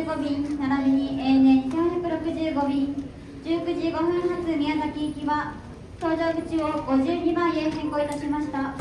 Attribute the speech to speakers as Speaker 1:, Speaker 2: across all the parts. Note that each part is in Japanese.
Speaker 1: 15便並びに ANA 1865便19時5分発宮崎行きは搭乗口を52番へ変更いたしました。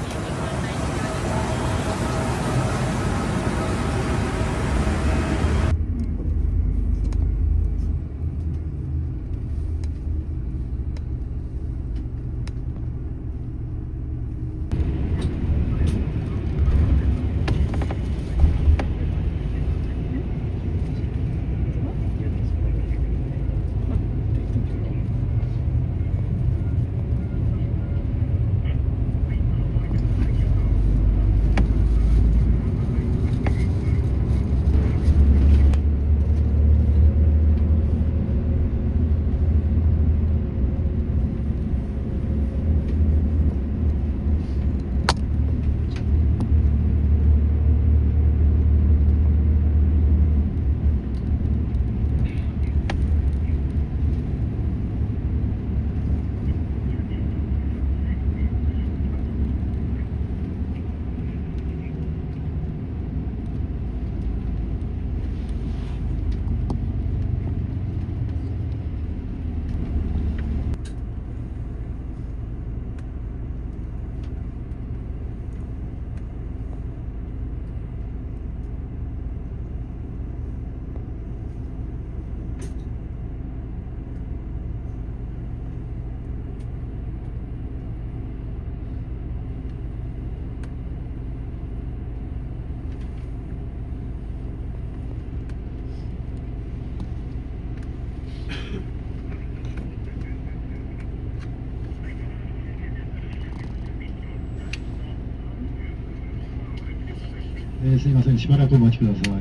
Speaker 2: すいません、しばらくお待ちください。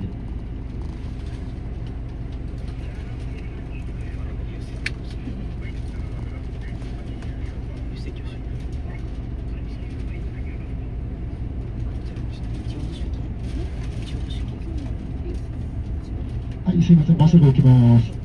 Speaker 2: はい、すいません、バスが起きます。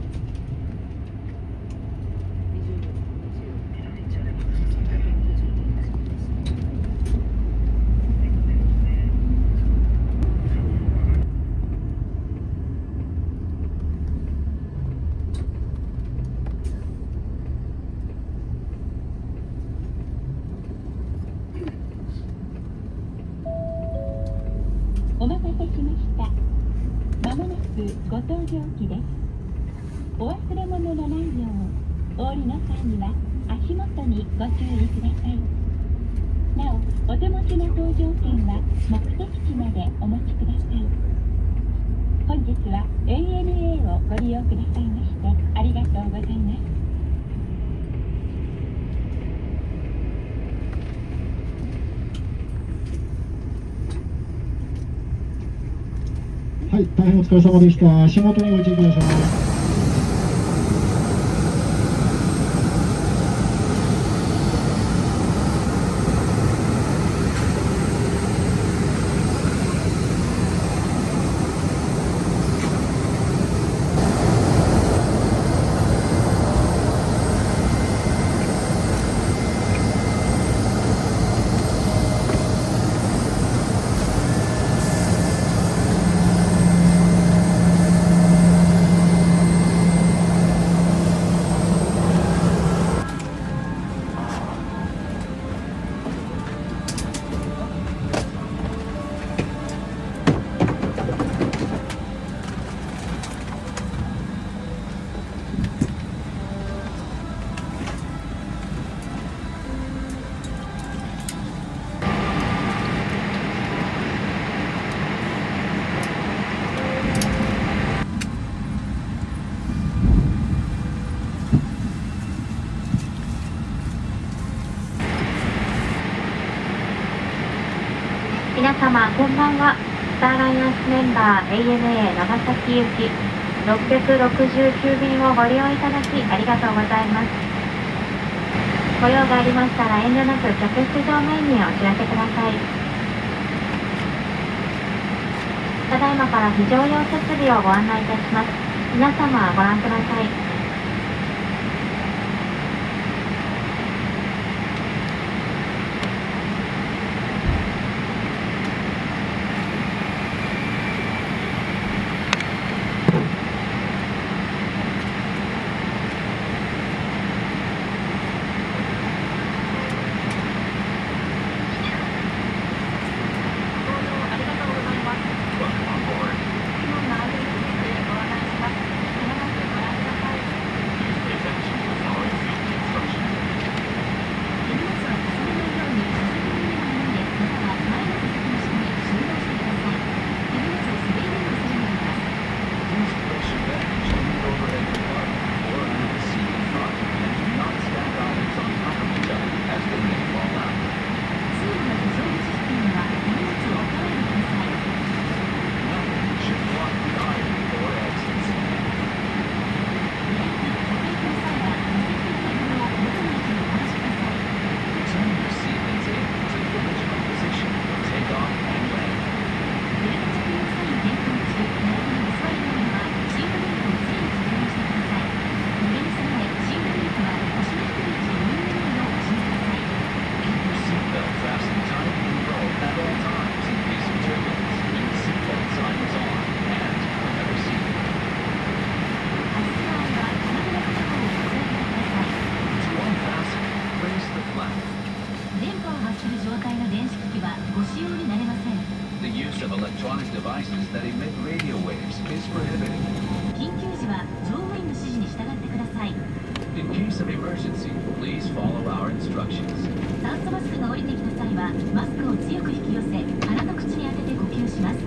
Speaker 3: お待たせしました。まもなくご搭乗機です。お忘れ物のないよう、お降りの際には足元にご注意ください。なお、お手持ちの搭乗券は目的地までお持ちください。本日は ANA をご利用くださいましてありがとうございます。
Speaker 2: はい、大変お疲れ様でした。足元にご注意ください。
Speaker 4: 皆様こんばんは。スターアライアンスメンバー ANA 長崎行き669便をご利用いただきありがとうございます。ご用がありましたら遠慮なく客室乗務員にお知らせください。ただいまから非常用設備をご案内いたします。皆様ご覧ください。
Speaker 5: of electronic devices that emit radio waves is prohibited.
Speaker 6: 緊急時は乗務員の指示に従ってください。
Speaker 5: In case of emergency, please follow our instructions.
Speaker 6: 酸素マスクが降りてきた際はマスクを強く引き寄せ鼻と口に当てて呼吸します。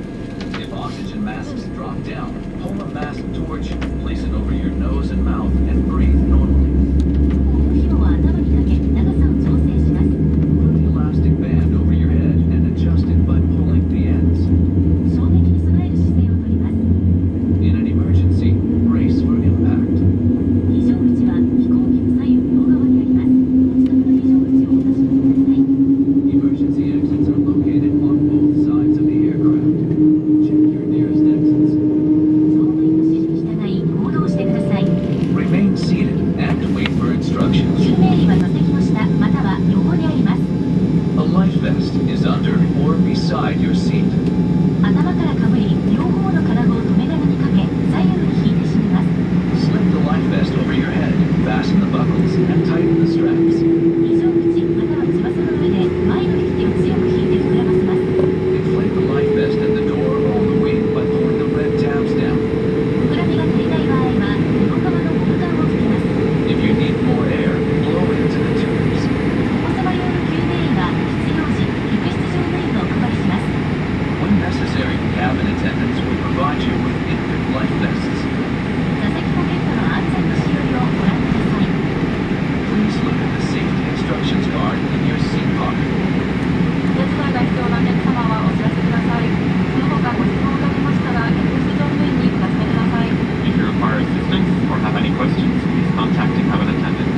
Speaker 5: If oxygen masks drop down, pull a mask towards you, place it over your nose and mouth, and breathe normally.
Speaker 6: お紐は頭にかけ長さを調整します。
Speaker 5: Put the elastic band over your head and adjust it by pulling the ends.
Speaker 6: 衝撃に備える姿勢をとります。
Speaker 5: In an emergency, brace for impact.
Speaker 6: 非常口は飛行機の左右両側にあります。お近くの非常口をお確かめください。
Speaker 5: Emergency exits are located on both sides of the aircraft. Check your nearest exits.
Speaker 6: 乗務員の指示に従い行動してください。
Speaker 5: Remain seated and wait for instructions.
Speaker 6: 救命衣は座席の下または横にあります。
Speaker 5: A life vest is under or beside your seat.
Speaker 6: 頭からかぶり両方の金具を留め金にかけ左右に引いて締めます。
Speaker 5: Slip the life vest over your head, fasten the buckles, and tighten the straps.
Speaker 6: 非常口または翼の上で前の引き手を強く引いて膨らませます。
Speaker 5: Inflate the life vest and the door all the way by pulling the red tabs down.
Speaker 6: 膨らみが足りない場合は両側のボタンを吹きます。
Speaker 5: If you need more air, blow into the tubes.
Speaker 6: お子様用の救命衣は必要時客室乗務員がお配りします。
Speaker 5: When necessary, cabin attendants will provide you with infant life vests.
Speaker 6: 座席ポケットの安全のしおりをご覧ください。
Speaker 5: Please look at the safety instructions card in your seat pocket.
Speaker 6: お手伝いが必要なお客様はお知らせください。その他ご質問がありましたら客室乗務員にお尋ねください。
Speaker 7: If you require assistance or have any questions, please contact a cabin attendant.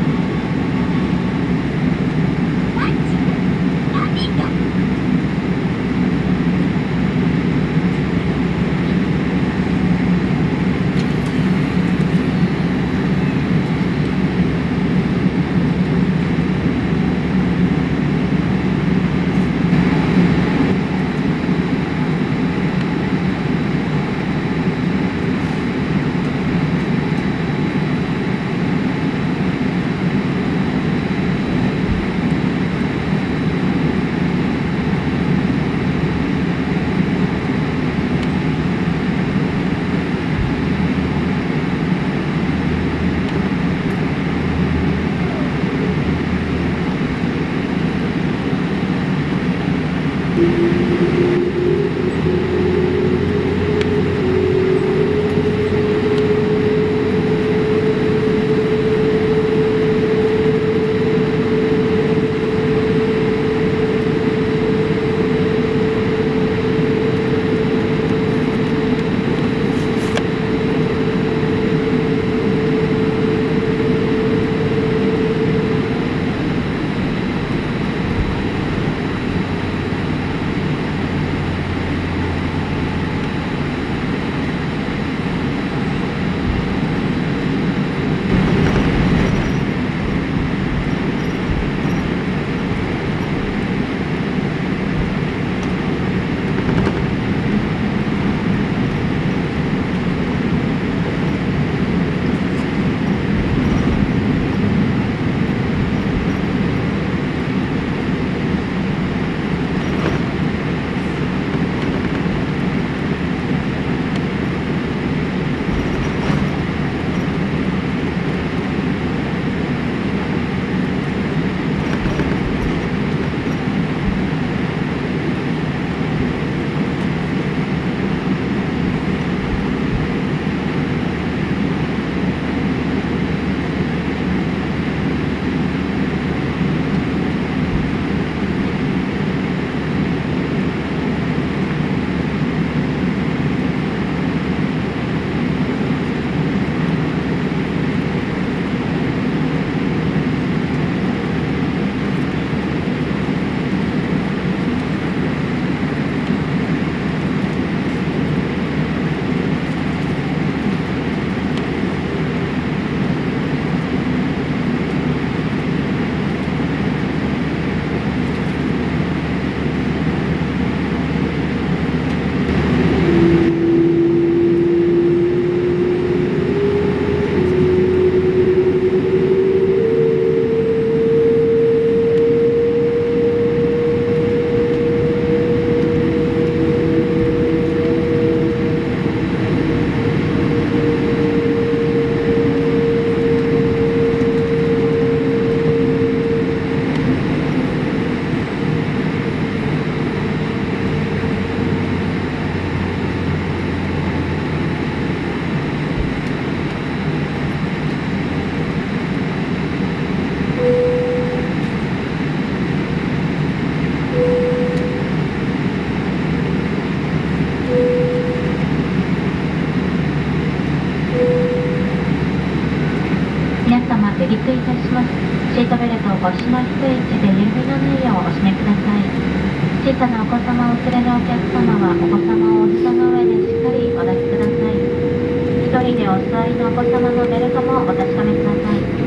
Speaker 4: お子様をお連れのお客様はお子様をお膝の上でしっかりお抱きください。一人でお座りのお子様のベルトもお確かめください。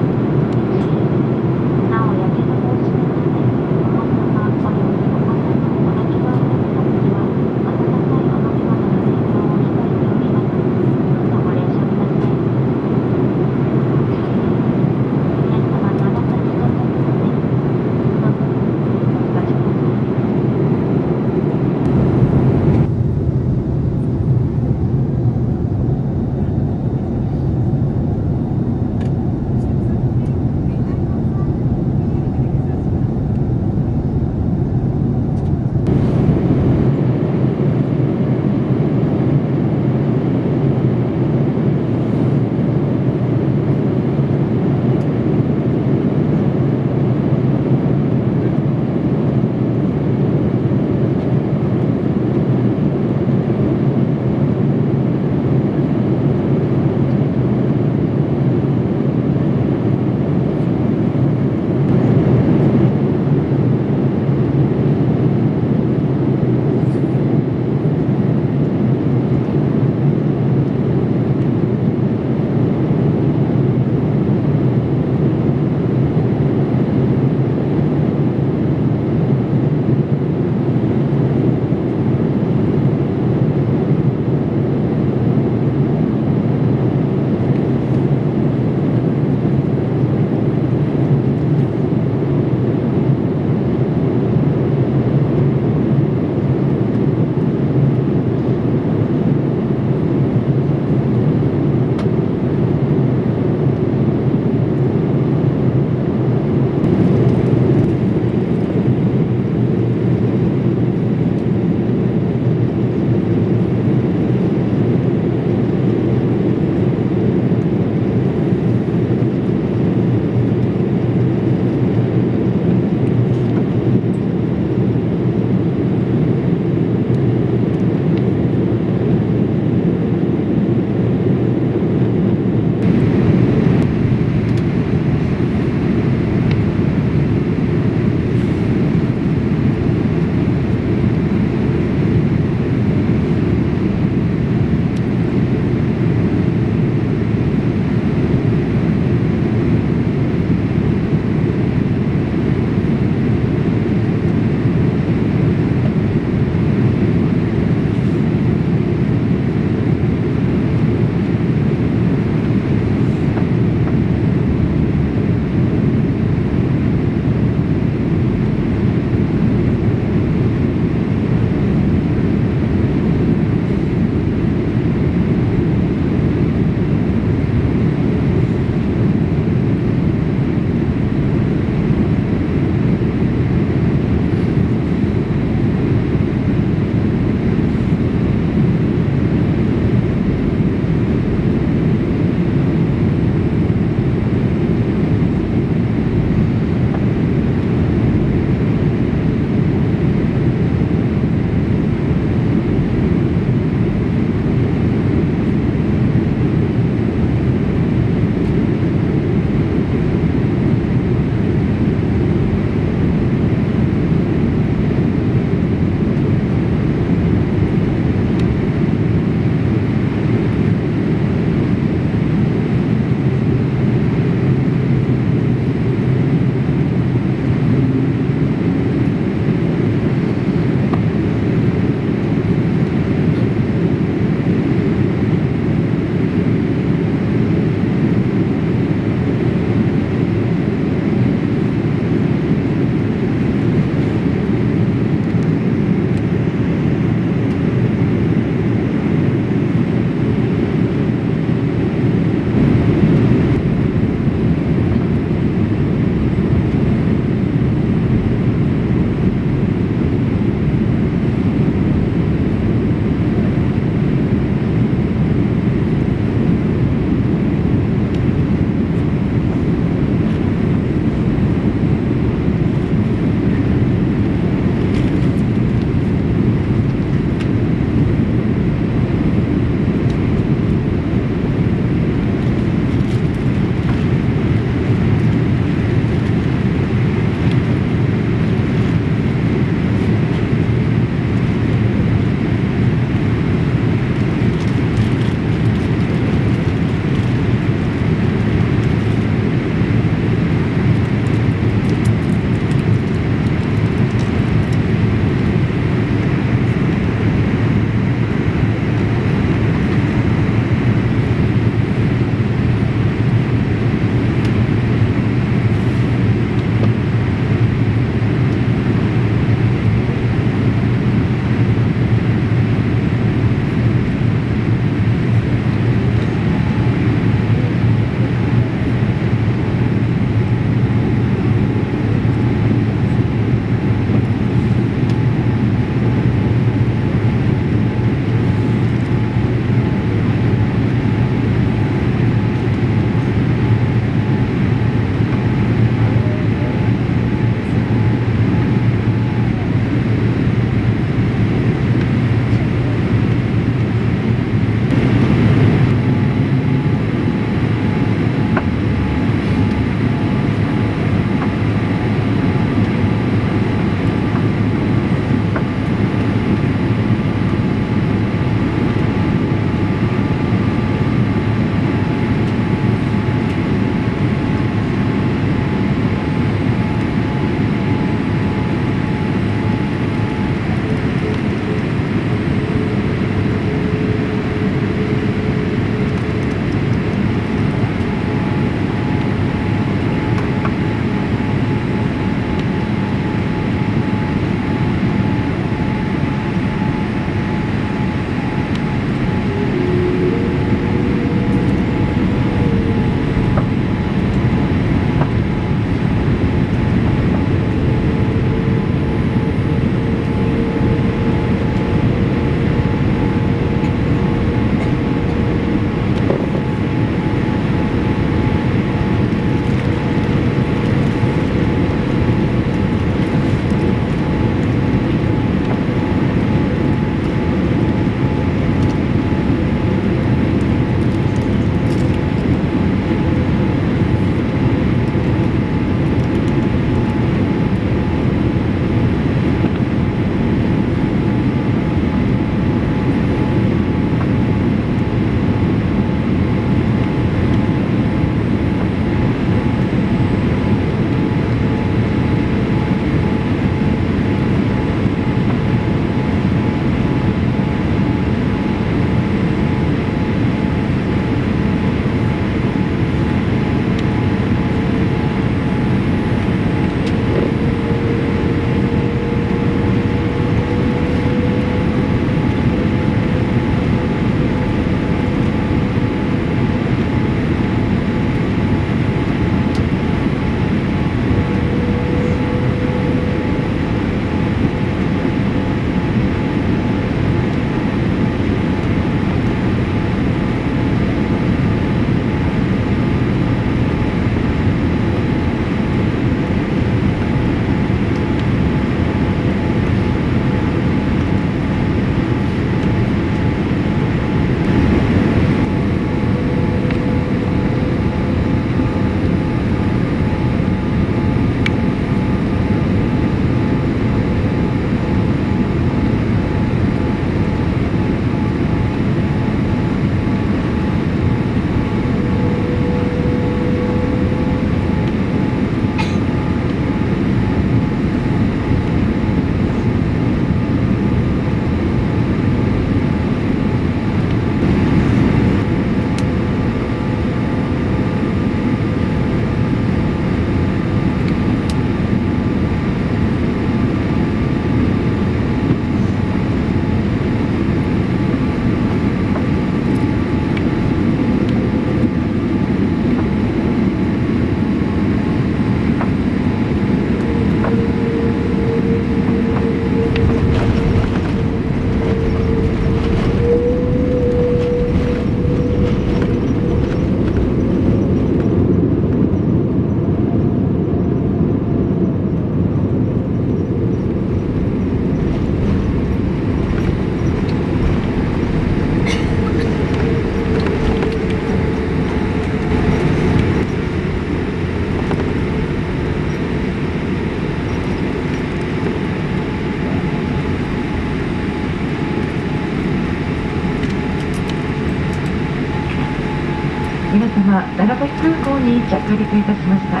Speaker 8: は長崎空港に着陸いたしました。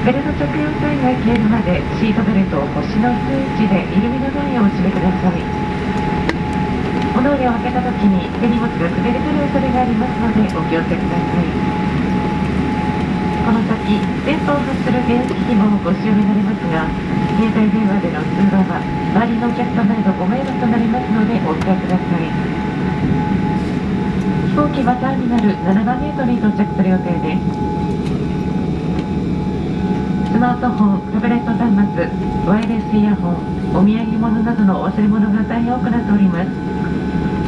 Speaker 8: ベルト着用サインが消えるまでシートベルトを腰の低い位置で緩みのないようお締めください。お乗りを開けたときに手荷物が滑りくる恐れがありますのでお気をつけください。この先、電波を発する電気機器もご使用になりますが、携帯電話での通話は周りのお客様へのご迷惑となりますのでお控えください。飛行機はターミナル7番ゲートに到着する予定です。スマートフォン、タブレット端末、ワイヤレスイヤホン、お土産物などのお忘れ物が大変多くなっております。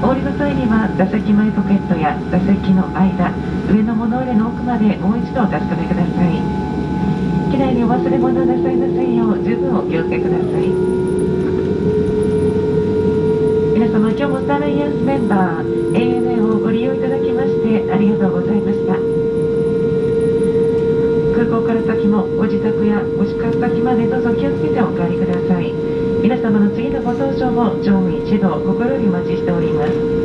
Speaker 8: お降りの際には座席前ポケットや座席の間、上の物入れの奥までもう一度お確かめください。機内にお忘れ物をなさいませんよう十分お気をつけください。皆様、今日もスターアライアンスメンバー ANA をご利用いただきましてありがとうございました。空港から先もご自宅やご宿泊先までどうぞ気をつけてお帰りください。皆様の次のご搭乗を乗務一同心よりお待ちしております。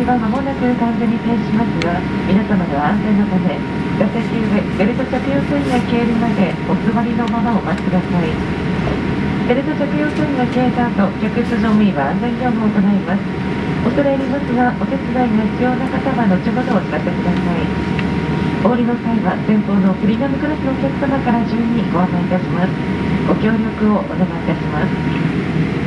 Speaker 8: は間もなく完全に停止しますが、皆様の安全のため、座席上ベルト着用サインが消えるまでお座りのままお待ちください。ベルト着用サインが消えた後、客室乗務員は安全業務を行います。恐れ入りますが、お手伝いが必要な方は後ほどお知らせください。お降りの際は前方のプレミアムクラスのお客様から順にご案内いたします。ご協力をお願いいたします。